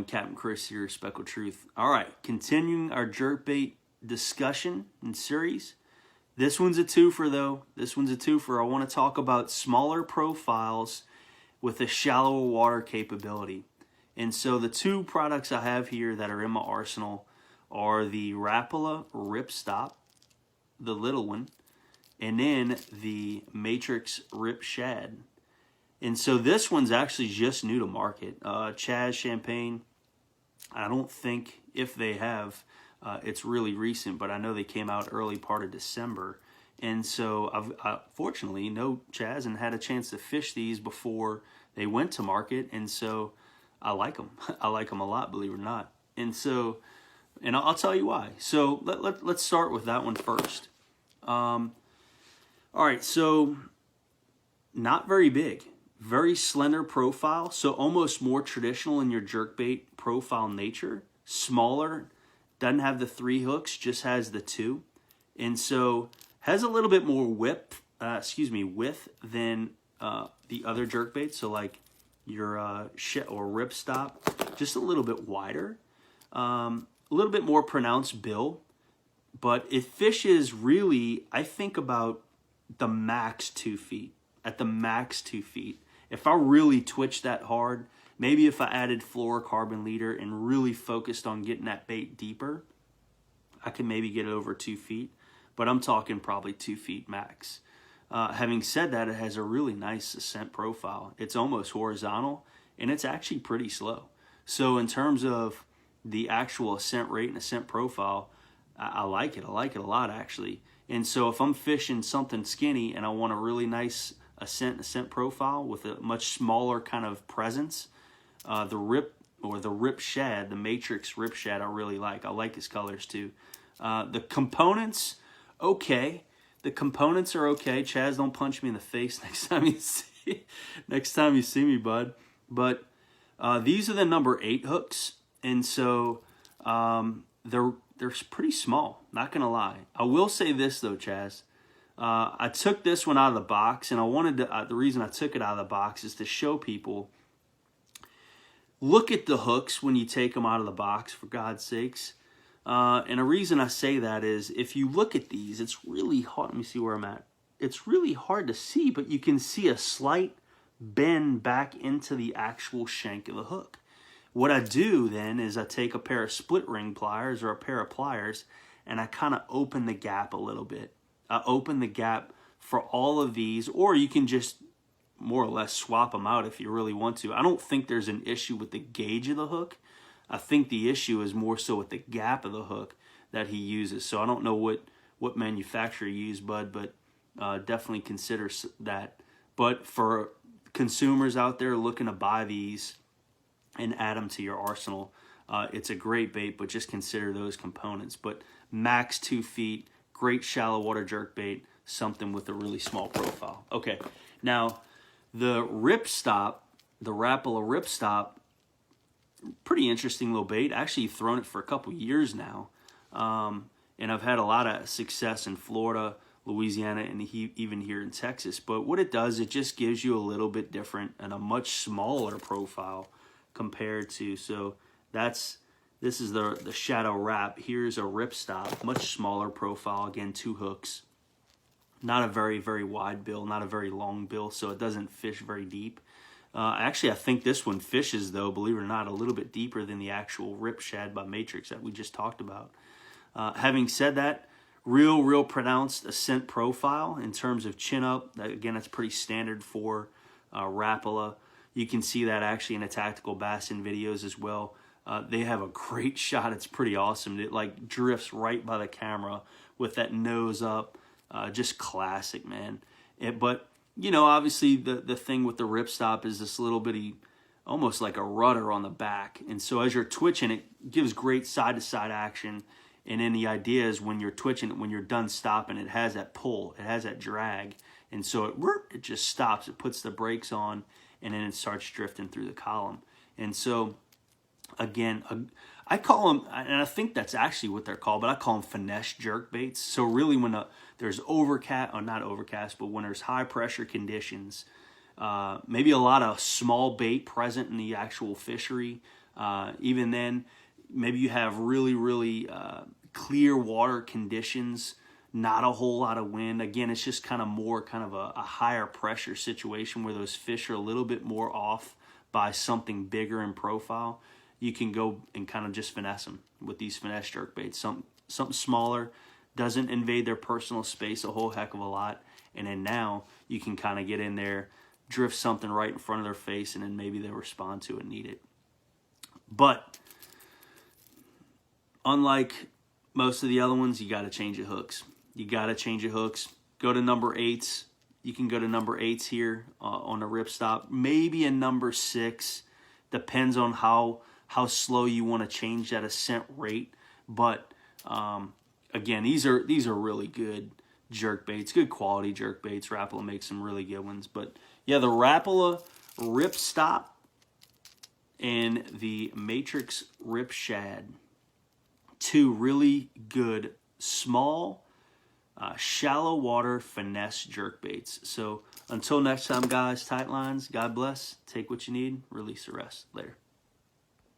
Captain Chris here, Speckled Truth. All right, continuing our jerkbait discussion and series. This one's a twofer, though. This one's a twofer. I want to talk about smaller profiles with a shallower water capability. And so the two products I have here that are in my arsenal are the Rapala Rip Stop, the little one, and then the Matrix Rip Shad. And so this one's actually just new to market. Chaz Champagne, I don't think if they have, it's really recent, but I know they came out early part of December. And so I fortunately know Chaz and had a chance to fish these before they went to market. And so I like them. I like them a lot, believe it or not. And so, and I'll tell you why. So let's start with that one first. All right, so not very big. Very slender profile, so almost more traditional in your jerkbait profile nature. Smaller, doesn't have the 3 hooks, just has the 2. And so has a little bit more width than the other jerkbaits. So like your Shad or Rip Stop, just a little bit wider. A little bit more pronounced bill. But it fishes really, I think about the max 2 feet. At the max 2 feet. If I really twitched that hard, maybe if I added fluorocarbon leader and really focused on getting that bait deeper, I could maybe get it over 2 feet. But I'm talking probably 2 feet max. Having said that, it has a really nice ascent profile. It's almost horizontal, and it's actually pretty slow. So in terms of the actual ascent rate and ascent profile, I like it. I like it a lot, actually. And so if I'm fishing something skinny and I want a really nice ascent profile with a much smaller kind of presence, the Rip Shad, the Matrix Rip Shad, I really like. I like his colors too. The components, okay. The components are okay. Chaz, don't punch me in the face next time you see me, bud. But these are the number 8 hooks, and so they're pretty small. Not gonna lie. I will say this though, Chaz. I took this one out of the box, and I wanted to. The reason I took it out of the box is to show people. Look at the hooks when you take them out of the box, for God's sakes. And the reason I say that is, if you look at these, it's really hard. Let me see where I'm at. It's really hard to see, but you can see a slight bend back into the actual shank of the hook. What I do then is I take a pair of split ring pliers or a pair of pliers, and I kind of open the gap a little bit. I open the gap for all of these, or you can just more or less swap them out if you really want to. I don't think there's an issue with the gauge of the hook. I think the issue is more so with the gap of the hook that he uses. So I don't know what manufacturer you use, bud, but definitely consider that. But for consumers out there looking to buy these and add them to your arsenal, it's a great bait, but just consider those components. But max 2 feet, great shallow water jerkbait, something with a really small profile. Okay, now the Rip Stop, the Rapala Rip Stop, pretty interesting little bait. Actually thrown it for a couple years now, and I've had a lot of success in Florida, Louisiana, and even here in Texas. But what it does, it just gives you a little bit different and a much smaller profile compared to, so this is the Shadow Wrap. Here's a Rip Stop, much smaller profile. Again, 2 hooks. Not a very, very wide bill, not a very long bill, so it doesn't fish very deep. Actually, I think this one fishes, though, believe it or not, a little bit deeper than the actual Rip Shad by Matrix that we just talked about. Having said that, real pronounced ascent profile in terms of chin up. Again, that's pretty standard for Rapala. You can see that actually in the Tactical Bassin videos as well. They have a great shot. It's pretty awesome. It like drifts right by the camera with that nose up. Just classic, man. But, you know, obviously the thing with the Rip Stop is this little bitty, almost like a rudder on the back. And so as you're twitching, it gives great side-to-side action. And then the idea is when you're twitching, when you're done stopping, it has that pull. It has that drag. And so it just stops. It puts the brakes on, and then it starts drifting through the column. And so, again, I call them, and I think that's actually what they're called, but I call them finesse jerk baits. So really when there's overcast, or not overcast, but when there's high pressure conditions, maybe a lot of small bait present in the actual fishery, Even then, maybe you have really clear water conditions, not a whole lot of wind. Again, it's just kind of more a higher pressure situation where those fish are a little bit more off by something bigger in profile. You can go and kind of just finesse them with these finesse jerkbaits. Something smaller, doesn't invade their personal space a whole heck of a lot. And then now you can kind of get in there, drift something right in front of their face, and then maybe they'll respond to it and eat it. But unlike most of the other ones, you got to change your hooks. You got to change your hooks. Go to number 8s. You can go to number 8s here on the Rip Stop. Maybe a number 6. Depends on how slow you want to change that ascent rate. But again, these are really good jerkbaits, good quality jerkbaits. Rapala makes some really good ones. But yeah, the Rapala Rip Stop and the Matrix Rip Shad. 2 really good, small, shallow water finesse jerkbaits. So until next time, guys, tight lines, God bless. Take what you need, release the rest. Later.